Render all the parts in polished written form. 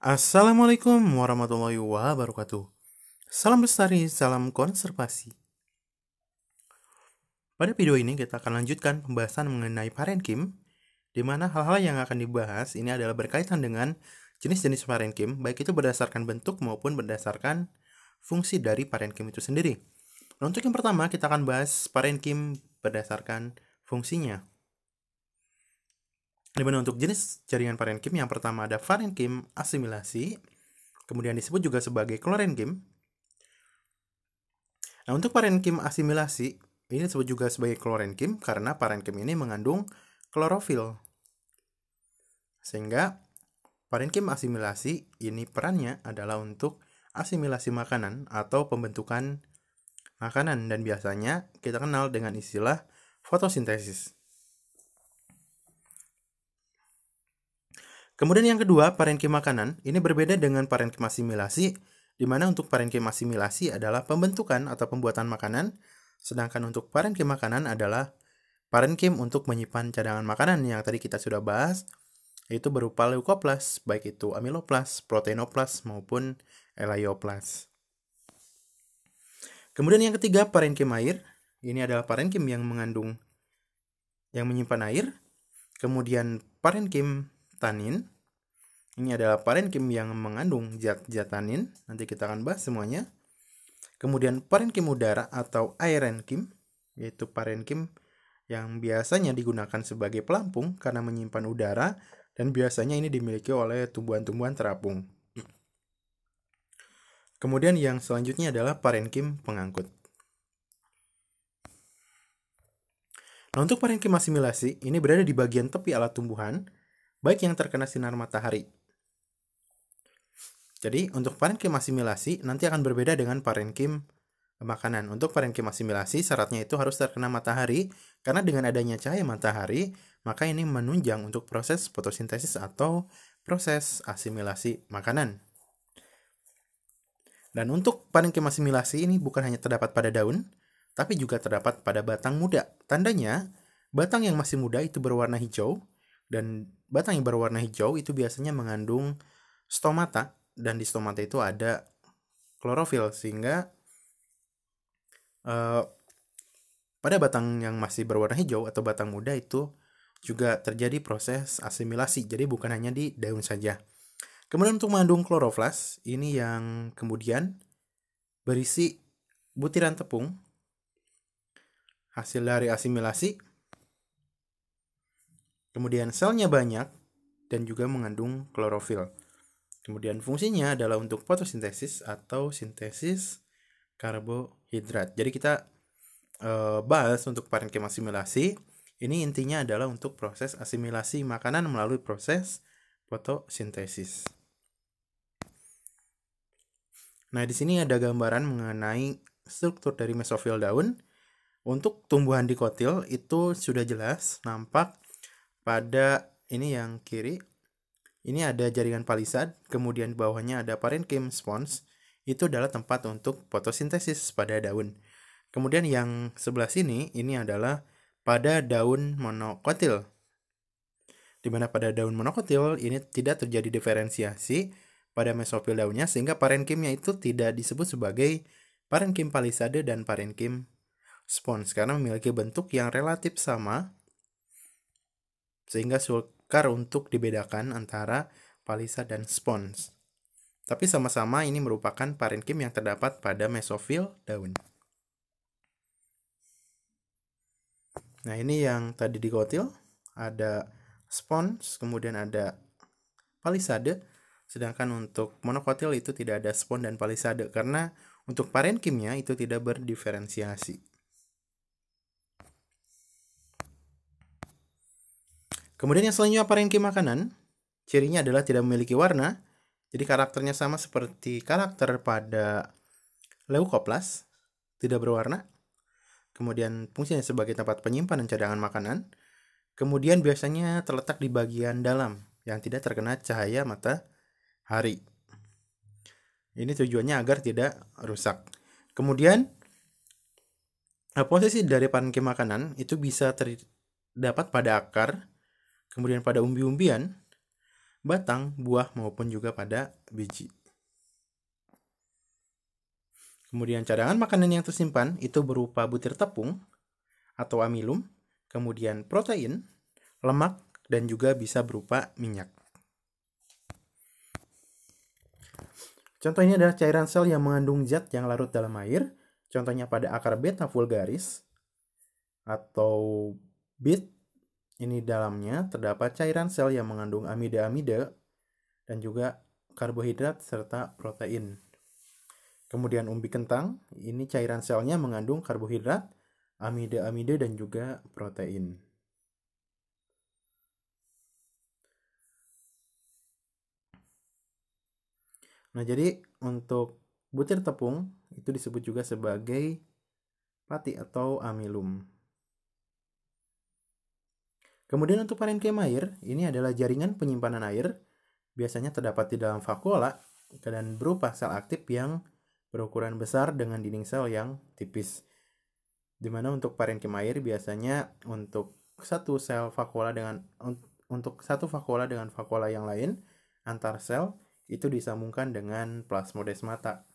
Assalamualaikum warahmatullahi wabarakatuh. Salam lestari, salam konservasi. Pada video ini kita akan lanjutkan pembahasan mengenai parenkim, di mana hal-hal yang akan dibahas ini adalah berkaitan dengan jenis-jenis parenkim, baik itu berdasarkan bentuk maupun berdasarkan fungsi dari parenkim itu sendiri. Nah, untuk yang pertama kita akan bahas parenkim berdasarkan fungsinya. Di mana untuk jenis jaringan parenkim yang pertama ada parenkim asimilasi, kemudian disebut juga sebagai klorenkim. Nah, untuk parenkim asimilasi, ini disebut juga sebagai klorenkim karena parenkim ini mengandung klorofil. Sehingga parenkim asimilasi ini perannya adalah untuk asimilasi makanan atau pembentukan makanan, dan biasanya kita kenal dengan istilah fotosintesis. Kemudian yang kedua, parenkim makanan. Ini berbeda dengan parenkim asimilasi, di mana untuk parenkim asimilasi adalah pembentukan atau pembuatan makanan, sedangkan untuk parenkim makanan adalah parenkim untuk menyimpan cadangan makanan yang tadi kita sudah bahas, yaitu berupa leukoplas, baik itu amiloplas, proteinoplas, maupun elaioplas. Kemudian yang ketiga, parenkim air. Ini adalah parenkim yang menyimpan air. Kemudian parenkim tanin. Ini adalah parenkim yang mengandung zat-zat tanin. Nanti kita akan bahas semuanya. Kemudian parenkim udara atau aerenkim, yaitu parenkim yang biasanya digunakan sebagai pelampung karena menyimpan udara, dan biasanya ini dimiliki oleh tumbuhan-tumbuhan terapung. Kemudian yang selanjutnya adalah parenkim pengangkut. Nah, untuk parenkim asimilasi, ini berada di bagian tepi alat tumbuhan, baik yang terkena sinar matahari. Jadi, untuk parenkim asimilasi nanti akan berbeda dengan parenkim makanan. Untuk parenkim asimilasi, syaratnya itu harus terkena matahari, karena dengan adanya cahaya matahari, maka ini menunjang untuk proses fotosintesis atau proses asimilasi makanan. Dan untuk parenkim asimilasi ini bukan hanya terdapat pada daun, tapi juga terdapat pada batang muda. Tandanya, batang yang masih muda itu berwarna hijau, dan batang yang berwarna hijau itu biasanya mengandung stomata, dan di stomata itu ada klorofil, sehingga pada batang yang masih berwarna hijau atau batang muda itu juga terjadi proses asimilasi, jadi bukan hanya di daun saja. Kemudian untuk mengandung kloroflas, ini yang kemudian berisi butiran tepung hasil dari asimilasi. Kemudian selnya banyak dan juga mengandung klorofil. Kemudian fungsinya adalah untuk fotosintesis atau sintesis karbohidrat. Jadi kita bahas untuk parenkim asimilasi. Ini intinya adalah untuk proses asimilasi makanan melalui proses fotosintesis. Nah, di sini ada gambaran mengenai struktur dari mesofil daun. Untuk tumbuhan dikotil itu sudah jelas nampak pada ini yang kiri. Ini ada jaringan palisad, kemudian bawahnya ada parenkim spons. Itu adalah tempat untuk fotosintesis pada daun. Kemudian yang sebelah sini ini adalah pada daun monokotil, di mana pada daun monokotil ini tidak terjadi diferensiasi pada mesofil daunnya, sehingga parenkimnya itu tidak disebut sebagai parenkim palisade dan parenkim spons karena memiliki bentuk yang relatif sama, sehingga sukar untuk dibedakan antara palisade dan spons. Tapi sama-sama ini merupakan parenkim yang terdapat pada mesofil daun. Nah, ini yang tadi dikotil, ada spons, kemudian ada palisade, sedangkan untuk monokotil itu tidak ada spons dan palisade karena untuk parenkimnya itu tidak berdiferensiasi. Kemudian yang selanjutnya parenkim makanan, cirinya adalah tidak memiliki warna, jadi karakternya sama seperti karakter pada leukoplas, tidak berwarna. Kemudian fungsinya sebagai tempat penyimpanan cadangan makanan. Kemudian biasanya terletak di bagian dalam yang tidak terkena cahaya matahari. Ini tujuannya agar tidak rusak. Kemudian posisi dari parenkim makanan itu bisa terdapat pada akar, kemudian pada umbi-umbian, batang, buah, maupun juga pada biji. Kemudian cadangan makanan yang tersimpan itu berupa butir tepung atau amilum, kemudian protein, lemak, dan juga bisa berupa minyak. Contoh ini adalah cairan sel yang mengandung zat yang larut dalam air, contohnya pada akar beta vulgaris atau beet. Ini dalamnya terdapat cairan sel yang mengandung amida-amida dan juga karbohidrat serta protein. Kemudian umbi kentang, ini cairan selnya mengandung karbohidrat, amida-amida dan juga protein. Nah, jadi untuk butir tepung itu disebut juga sebagai pati atau amilum. Kemudian untuk parenkim air, ini adalah jaringan penyimpanan air, biasanya terdapat di dalam vakuola dan berupa sel aktif yang berukuran besar dengan dinding sel yang tipis. Dimana untuk parenkim air biasanya untuk satu vakuola dengan vakuola yang lain antar sel itu disambungkan dengan plasmodesmata.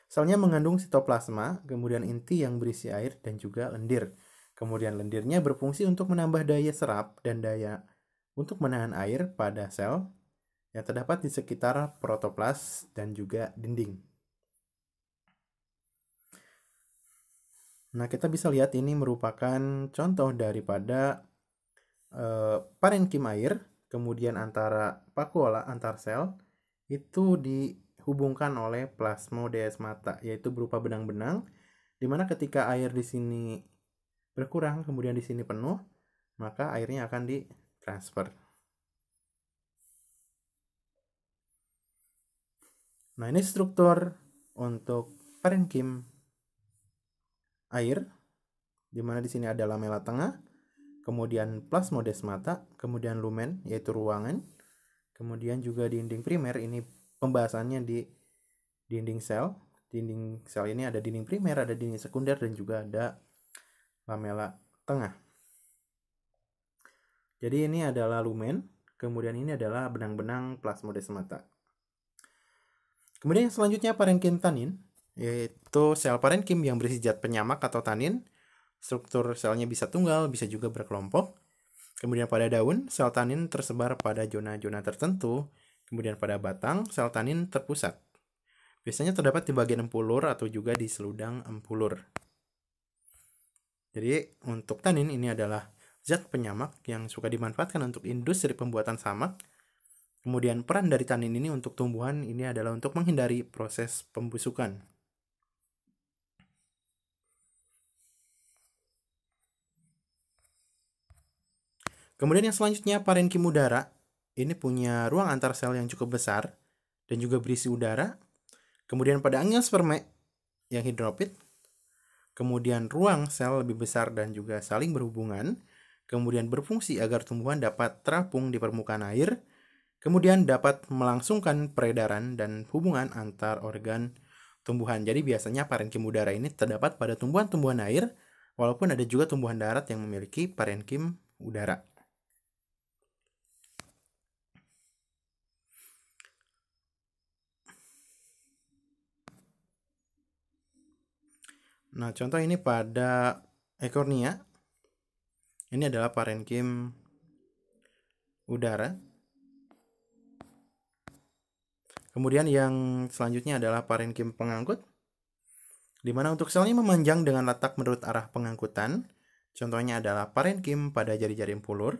Selnya mengandung sitoplasma, kemudian inti yang berisi air dan juga lendir. Kemudian lendirnya berfungsi untuk menambah daya serap dan daya untuk menahan air pada sel yang terdapat di sekitar protoplas dan juga dinding. Nah, kita bisa lihat ini merupakan contoh daripada parenkim air, kemudian antara vakuola antar sel itu dihubungkan oleh plasmodesmata, yaitu berupa benang-benang, di mana ketika air di sini berkurang, kemudian di sini penuh, maka airnya akan ditransfer. Nah, ini struktur untuk parenkim air, di mana di sini ada lamela tengah, kemudian plasmodesmata, kemudian lumen, yaitu ruangan, kemudian juga dinding primer, ini pembahasannya di dinding sel. Dinding sel ini ada dinding primer, ada dinding sekunder, dan juga ada lamela tengah. Jadi ini adalah lumen, kemudian ini adalah benang-benang plasmodesmata. Kemudian yang selanjutnya parenkim tanin, yaitu sel parenkim yang berisi zat penyamak atau tanin. Struktur selnya bisa tunggal, bisa juga berkelompok. Kemudian pada daun, sel tanin tersebar pada zona-zona tertentu. Kemudian pada batang, sel tanin terpusat. Biasanya terdapat di bagian empulur atau juga di seludang empulur. Jadi untuk tanin ini adalah zat penyamak yang suka dimanfaatkan untuk industri pembuatan samak. Kemudian peran dari tanin ini untuk tumbuhan ini adalah untuk menghindari proses pembusukan. Kemudian yang selanjutnya parenkim udara. Ini punya ruang antar sel yang cukup besar dan juga berisi udara. Kemudian pada angiosperme yang hidrofit, kemudian ruang sel lebih besar dan juga saling berhubungan, kemudian berfungsi agar tumbuhan dapat terapung di permukaan air, kemudian dapat melangsungkan peredaran dan hubungan antar organ tumbuhan. Jadi biasanya parenkim udara ini terdapat pada tumbuhan-tumbuhan air, walaupun ada juga tumbuhan darat yang memiliki parenkim udara. Nah, contoh ini pada ekornia. Ini adalah parenkim udara. Kemudian yang selanjutnya adalah parenkim pengangkut, di mana untuk selnya memanjang dengan letak menurut arah pengangkutan. Contohnya adalah parenkim pada jari-jari empulur.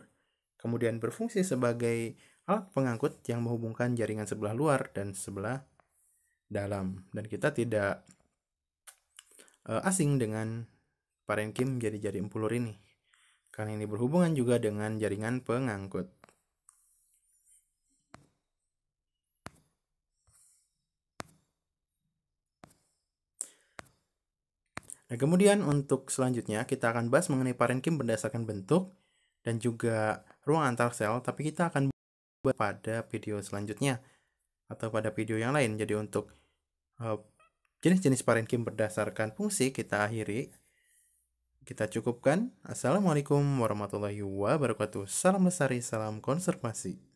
Kemudian berfungsi sebagai alat pengangkut yang menghubungkan jaringan sebelah luar dan sebelah dalam. Dan kita tidak asing dengan parenkim jari-jari empulur ini, karena ini berhubungan juga dengan jaringan pengangkut. Nah, kemudian untuk selanjutnya kita akan bahas mengenai parenkim berdasarkan bentuk dan juga ruang antar sel, tapi kita akan bahas pada video selanjutnya atau pada video yang lain. Jadi untuk jenis-jenis parenkim berdasarkan fungsi kita akhiri. Kita cukupkan. Assalamualaikum warahmatullahi wabarakatuh. Salam lestari, salam konservasi.